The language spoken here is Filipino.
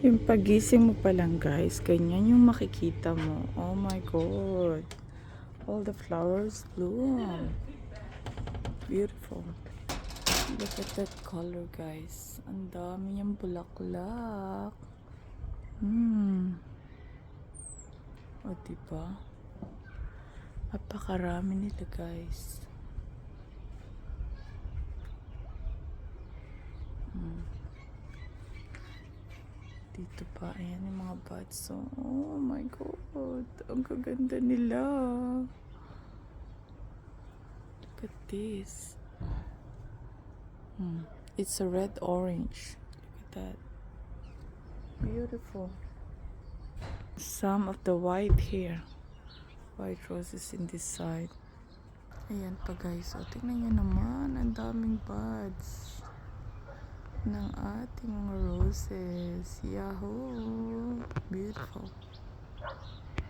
Yung pagising mo pa lang guys, ganyan yung makikita mo. Oh my God. All the flowers bloom. Beautiful. Look at that color guys. Ang dami yung bulaklak. O diba? Napakarami nila guys. Dito pa, ayan yung mga buds. Oh my God, ang kaganda nila. Look at this. It's a red orange. Look at that. Beautiful. Some of the white here. White roses in this side. Ayan pa guys. O, tingnan nyo naman. Ang daming buds ng ating mga roses. Yahoo! Beautiful.